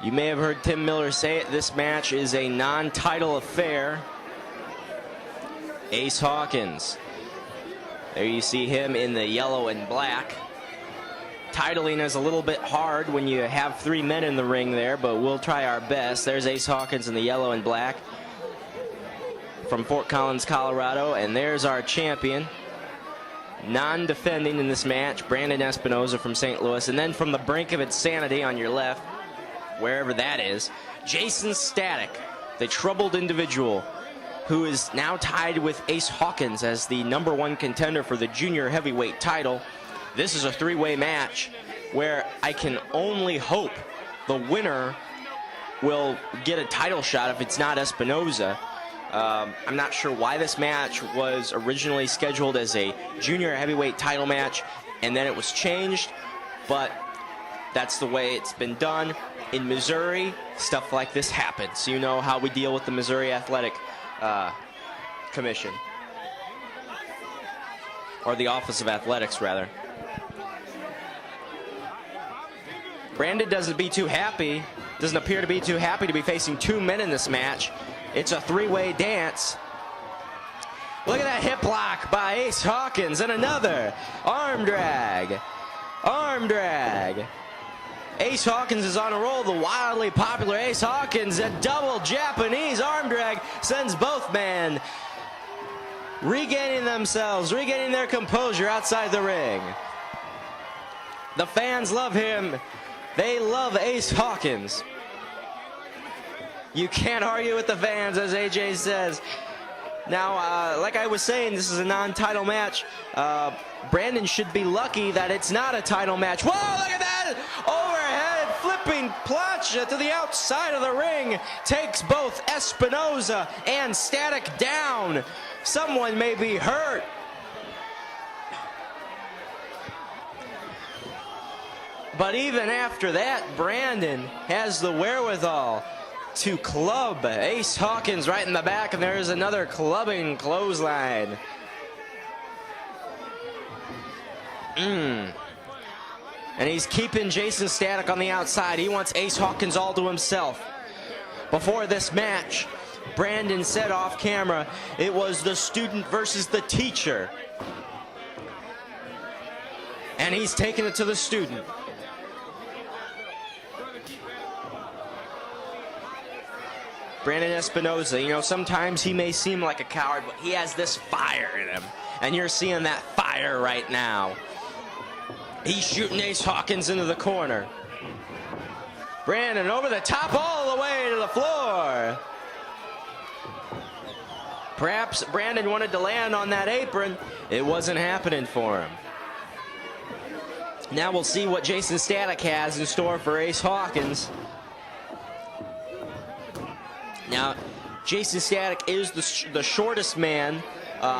You may have heard Tim Miller say it. This match is a non-title affair. Ace Hawkins. There you see him in the yellow and black. Titling is a little bit hard when you have 3 men in the ring there, but we'll try our best. There's Ace Hawkins in the yellow and black from Fort Collins, Colorado. And there's our champion, non-defending in this match, Brandon Espinosa from St. Louis. And then from the brink of insanity on your left, wherever that is, Jaysin Static, the troubled individual who is now tied with Ace Hawkins as the #1 contender for the junior heavyweight title. This is a three-way match where I can only hope the winner will get a title shot if it's not Espinosa. I'm not sure why this match was originally scheduled as a junior heavyweight title match and then it was changed, but that's the way it's been done. In Missouri, stuff like this happens. You know how we deal with the Missouri Athletic Commission, or the Office of Athletics, rather. Brandon doesn't appear to be too happy to be facing 2 men in this match. It's a three-way dance. Look at that hip lock by Ace Hawkins, and another arm drag. Arm drag. Ace Hawkins is on a roll. The wildly popular Ace Hawkins, a double Japanese arm drag, sends both men regaining themselves, regaining their composure outside the ring. The fans love him. They love Ace Hawkins. You can't argue with the fans, as AJ says. Now, like I was saying, this is a non-title match. Brandon should be lucky that it's not a title match. Whoa, look at that! Overhead flipping plancha to the outside of the ring. Takes both Espinosa and Static down. Someone may be hurt. But even after that, Brandon has the wherewithal to club Ace Hawkins right in the back, and there's another clubbing clothesline. And he's keeping Jaysin Static on the outside. He wants Ace Hawkins all to himself. Before this match, Brandon said off camera, it was the student versus the teacher. And he's taking it to the student. Brandon Espinosa, you know, sometimes he may seem like a coward, but he has this fire in him. And you're seeing that fire right now. He's shooting Ace Hawkins into the corner. Brandon over the top all the way to the floor. Perhaps Brandon wanted to land on that apron. It wasn't happening for him. Now we'll see what Jaysin Static has in store for Ace Hawkins. Now, Jaysin Static is the shortest man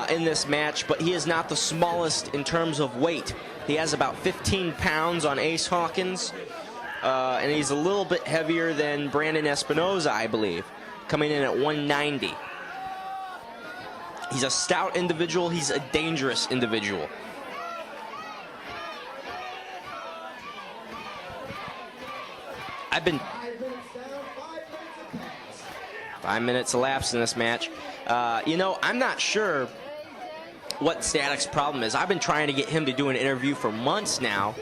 in this match, but he is not the smallest in terms of weight. He has about 15 pounds on Ace Hawkins, and he's a little bit heavier than Brandon Espinosa, I believe, coming in at 190. He's a stout individual. He's a dangerous individual. I've been... 5 minutes elapsed in this match. You know, I'm not sure what Static's problem is. I've been trying to get him to do an interview for months now,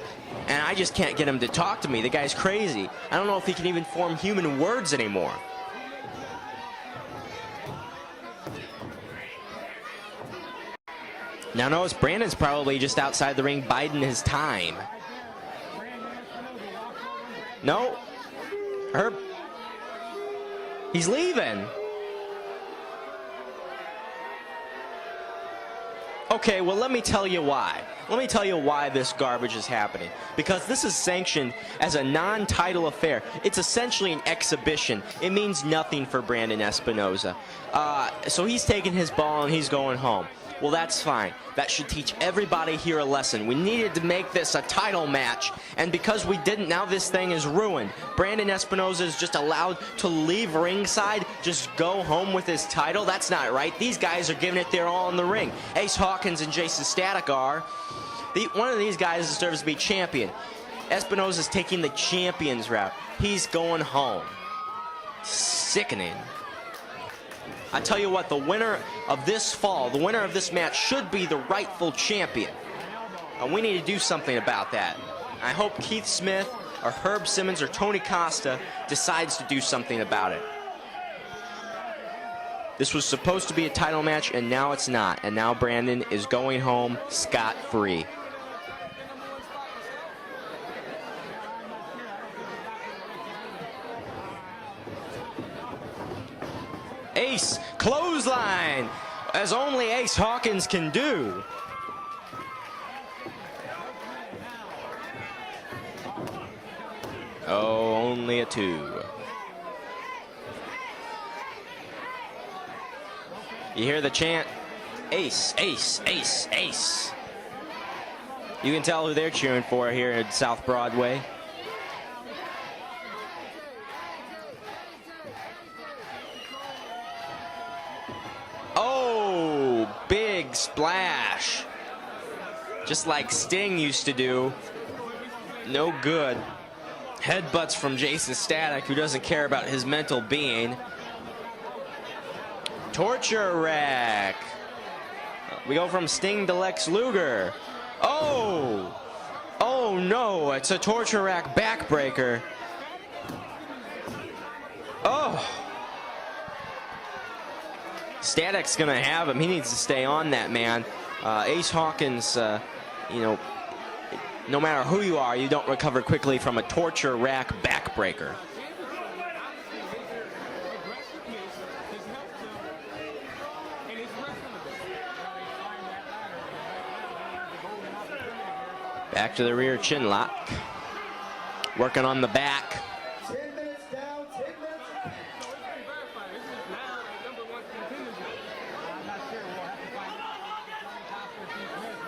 and I just can't get him to talk to me. The guy's crazy. I don't know if he can even form human words anymore. Now notice Brandon's probably just outside the ring biding his time. No. Herb. He's leaving. Okay, well, let me tell you why. Let me tell you why this garbage is happening. Because this is sanctioned as a non-title affair. It's essentially an exhibition. It means nothing for Brandon Espinosa. So he's taking his ball and he's going home. Well, that's fine. That should teach everybody here a lesson. We needed to make this a title match, and because we didn't, now this thing is ruined. Brandon Espinosa is just allowed to leave ringside, just go home with his title. That's not right. These guys are giving it their all in the ring. Ace Hawkins and Jaysin Static are. One of these guys deserves to be champion. Espinosa's taking the champion's route. He's going home. Sickening. I tell you what, the winner of this fall, the winner of this match should be the rightful champion. And we need to do something about that. I hope Keith Smith or Herb Simmons or Tony Costa decides to do something about it. This was supposed to be a title match, and now it's not. And now Brandon is going home scot-free. Ace, clothesline, as only Ace Hawkins can do. Oh, only a 2. You hear the chant, Ace, Ace, Ace, Ace. You can tell who they're cheering for here at South Broadway. Oh, big splash. Just like Sting used to do. No good. Headbutts from Jaysin Static, who doesn't care about his mental being. Torture rack. We go from Sting to Lex Luger. Oh! Oh no, it's a torture rack backbreaker. Oh! Static's gonna have him. He needs to stay on that, man. Ace Hawkins, you know, no matter who you are, you don't recover quickly from a torture rack backbreaker. Back to the rear chin lock. Working on the back. 10 minutes down, 10 minutes.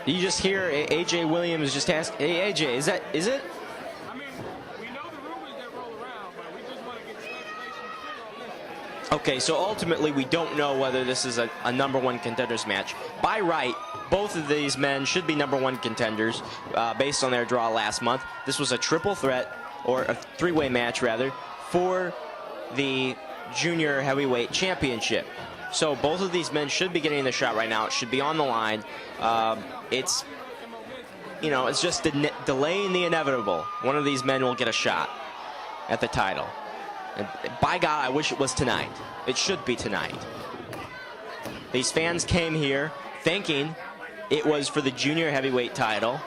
You just hear AJ Williams just ask, hey AJ, is it? I mean, we know the rumors that roll around, but we just want to get speculation on this. Okay, so ultimately we don't know whether this is a #1 contenders match. By right, both of these men should be #1 contenders based on their draw last month. This was a triple threat, or a 3-way match rather, for the junior heavyweight championship. So both of these men should be getting the shot right now. It should be on the line. It's, you know, it's just delaying the inevitable. One of these men will get a shot at the title. And by God, I wish it was tonight. It should be tonight. These fans came here thinking it was for the junior heavyweight title.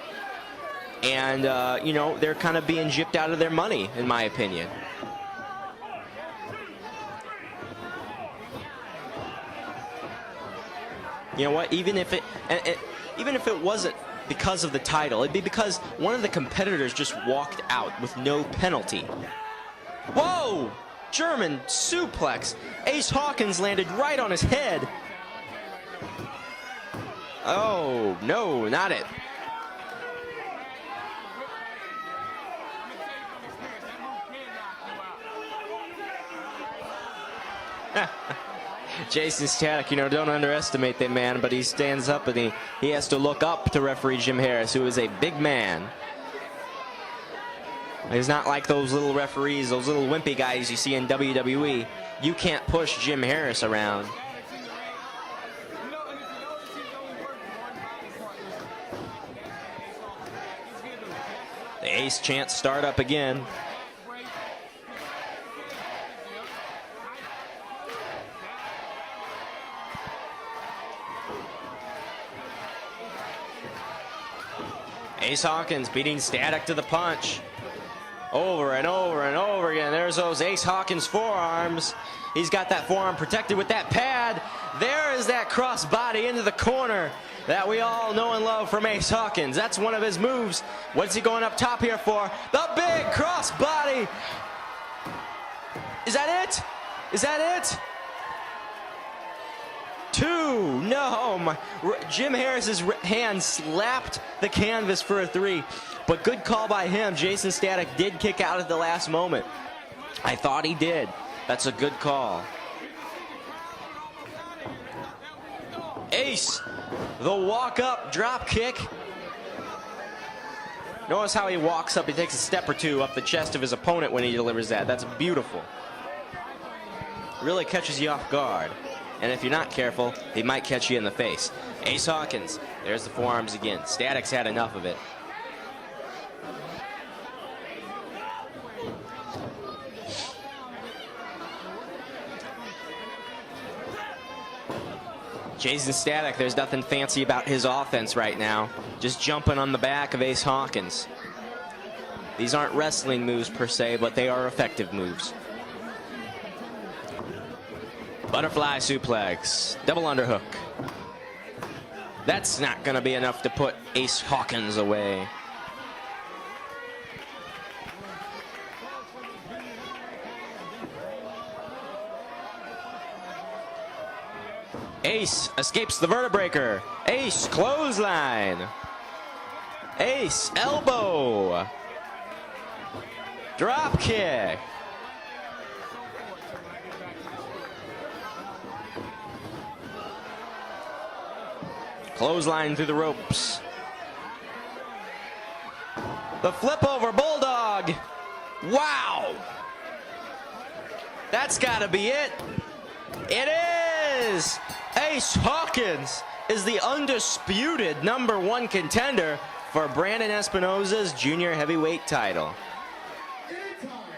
And, you know, they're kind of being gypped out of their money, in my opinion. You know what? Even if it wasn't because of the title, it'd be because one of the competitors just walked out with no penalty. Whoa! German suplex. Ace Hawkins landed right on his head. Oh, no, not it. Jaysin Static, you know, don't underestimate that man, but he stands up and he has to look up to referee Jim Harris, who is a big man. He's not like those little referees, those little wimpy guys you see in WWE. You can't push Jim Harris around. The Ace chant start up again. Ace Hawkins beating Static to the punch. Over and over and over again. There's those Ace Hawkins forearms. He's got that forearm protected with that pad. There is that crossbody into the corner that we all know and love from Ace Hawkins. That's one of his moves. What's he going up top here for? The big crossbody. Is that it? Is that it? 2. No. Jim Harris's hand slapped the canvas for a 3. But good call by him. Jaysin Static did kick out at the last moment. I thought he did. That's a good call. Ace, the walk-up drop kick. Notice how he walks up. He takes a step or two up the chest of his opponent when he delivers that. That's beautiful. Really catches you off guard. And if you're not careful, he might catch you in the face. Ace Hawkins. There's the forearms again. Static's had enough of it. Jaysin Static, there's nothing fancy about his offense right now. Just jumping on the back of Ace Hawkins. These aren't wrestling moves per se, but they are effective moves. Butterfly suplex, double underhook. That's not going to be enough to put Ace Hawkins away. Ace escapes the vertebreaker. Ace clothesline. Ace elbow. Drop kick. Clothesline through the ropes. The flip over bulldog. Wow. That's got to be it. It is. Ace Hawkins is the undisputed #1 contender for Brandon Espinosa's junior heavyweight title. Anytime.